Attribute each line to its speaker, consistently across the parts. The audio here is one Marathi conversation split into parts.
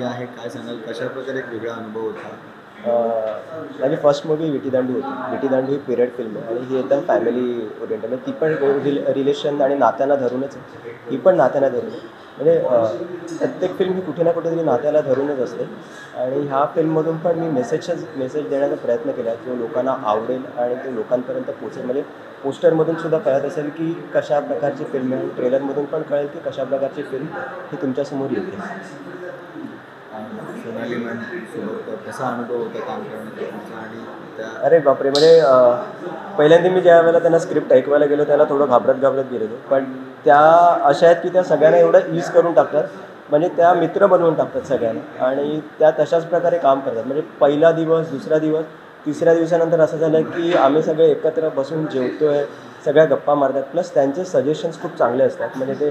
Speaker 1: आहे, काय सांगाल? कशाप्रकारे एक वेगळा अनुभव होता?
Speaker 2: माझी फर्स्ट मूव्ही विटी दांडू होती. विटी दांडू ही पिरियड फिल्म आहे आणि ही एकदम फॅमिली ओरिएंटेड म्हणजे ती पण रिलेशन आणि नात्यांना धरूनच आहे. ही पण नात्यांना धरून आहे. म्हणजे प्रत्येक फिल्म ही कुठे ना कुठेतरी नात्याला धरूनच असते आणि ह्या फिल्ममधून पण मी मेसेज देण्याचा प्रयत्न केला जो लोकांना आवडेल आणि तो लोकांपर्यंत पोचेल. म्हणजे पोस्टरमधून सुद्धा कळत असेल की कशा प्रकारची फिल्म आहे, ट्रेलरमधून पण कळेल की कशा प्रकारची फिल्म ही तुमच्यासमोर येते.
Speaker 1: सोनाली मॅम सोबत कसा अनुभव होता काम करण्याचा तुमचा आणि त्या
Speaker 2: अरे बापरे! म्हणजे पहिल्यांदा मी ज्या वेळेला त्यांना स्क्रिप्ट ऐकवायला गेलो त्याला थोडं घाबरत गेलेलो. पण त्या अशा आहेत की त्या सगळ्यांना एवढं ईज करून टाकतात, म्हणजे त्या मित्र बनवून टाकतात सगळ्यांना आणि त्या तशाच प्रकारे काम करतात. म्हणजे पहिला दिवस, दुसरा दिवस, तिसऱ्या दिवसानंतर असं झालं की आम्ही सगळे एकत्र बसून जेवतोय, सगळ्या गप्पा मारतात. प्लस त्यांचे सजेशन्स खूप चांगले असतात. म्हणजे ते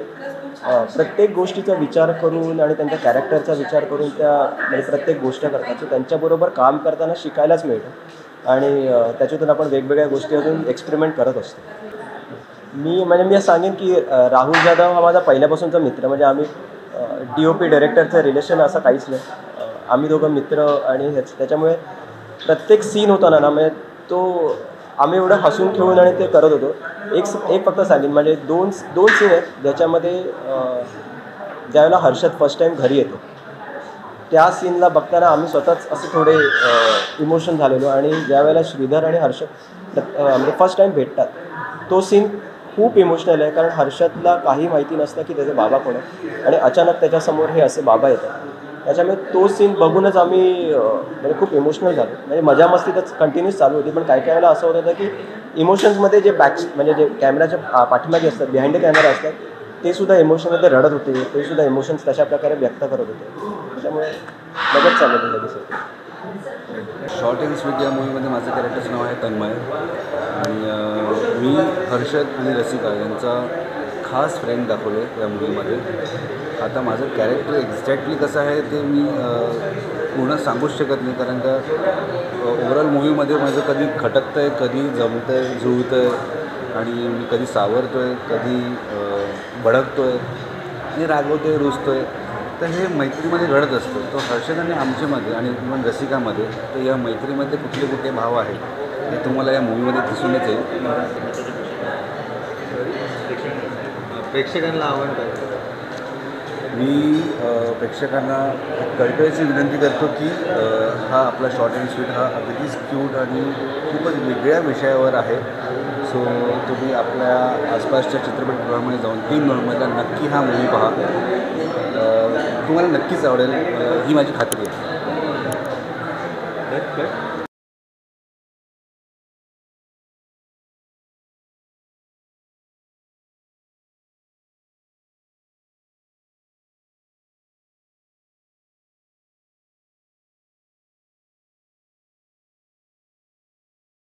Speaker 2: प्रत्येक गोष्टीचा विचार करून आणि त्यांच्या कॅरेक्टरचा विचार करून त्या म्हणजे प्रत्येक गोष्ट करतात. सो त्यांच्याबरोबर काम करताना शिकायलाच मिळतं आणि त्याच्यातून आपण वेगवेगळ्या गोष्टी अजून एक्सपेरिमेंट करत असतो. मी असं सांगेन की राहुल जाधव हा माझा पहिल्यापासूनचा मित्र. म्हणजे आम्ही DOP डायरेक्टरचं रिलेशन असं काहीच नाही. आम्ही दोघं मित्र आणि त्याच्यामुळे प्रत्येक सीन होता ना म्हणजे तो आम्ही एवढं हसून खेळून आणि ते करत होतो. एक फक्त सांगेन म्हणजे दोन दोन सीन आहेत ज्याच्यामध्ये ज्यावेळेला हर्षद फर्स्ट टाईम घरी येतो त्या सीनला बघताना आम्ही स्वतःच असे थोडे इमोशन झालेलो आणि ज्यावेळेला श्रीधर आणि हर्षद म्हणजे फर्स्ट टाईम भेटतात तो सीन खूप इमोशनल आहे. कारण हर्षदला काही माहिती नसतं की त्याचे बाबा कोण आहे आणि अचानक त्याच्यासमोर हे असे बाबा येतात. त्याच्यामुळे तो सीन बघूनच आम्ही म्हणजे खूप इमोशनल झालो. म्हणजे मजा मस्ती तर कंटिन्यूस चालू होती पण काही काही वेळेला असं होत होतं की इमोशन्समध्ये जे म्हणजे जे कॅमेराच्या पाठीमागे असतात बिहाइंड द कॅमेरा असतात ते सुद्धा इमोशनमध्ये रडत होते, ते सुद्धा इमोशन्स तशा प्रकारे व्यक्त करत होते. त्याच्यामुळे मजाच चालू होती दिसत.
Speaker 3: शॉर्ट अँड स्वीट या मूवीमध्ये माझं कॅरेक्टरचं नाव आहे तन्मय आणि मी हर्षद आणि रसिका यांचा खास फ्रेंड दाखवलं आहे या मूवीमध्ये. आता माझं कॅरेक्टर एक्झॅक्टली कसं आहे ते मी पूर्ण सांगूच शकत नाही कारण का ओव्हरऑल मूवीमध्ये माझं कधी खटकतं आहे, कधी जमतं आहे, जुळतं आहे आणि मी कधी सावरतो आहे, कधी भडकतो आहे आणि रागवतो आहे, रुजतो आहे. तर हे मैत्रीमध्ये घडत असतं. तो हर्षद आणि आमच्यामध्ये आणि इव्हन रसिकामध्ये तर या मैत्रीमध्ये कुठले कुठले भाव आहेत हे तुम्हाला या मूवीमध्ये दिसूनच येईल.
Speaker 1: प्रेक्षकांना आवडतं.
Speaker 3: मी प्रेक्षकांना कळकळीची विनंती करतो की हा आपला शॉर्ट अँड स्वीट हा अगदीच क्यूट आणि खूपच वेगळ्या विषयावर आहे. सो तुम्ही आपल्या आसपासच्या चित्रपटगृहामध्ये जाऊन 3 नोव्हेंबरला नक्की हा मूवी पहा. तुम्हाला नक्कीच आवडेल ही माझी खात्री आहे.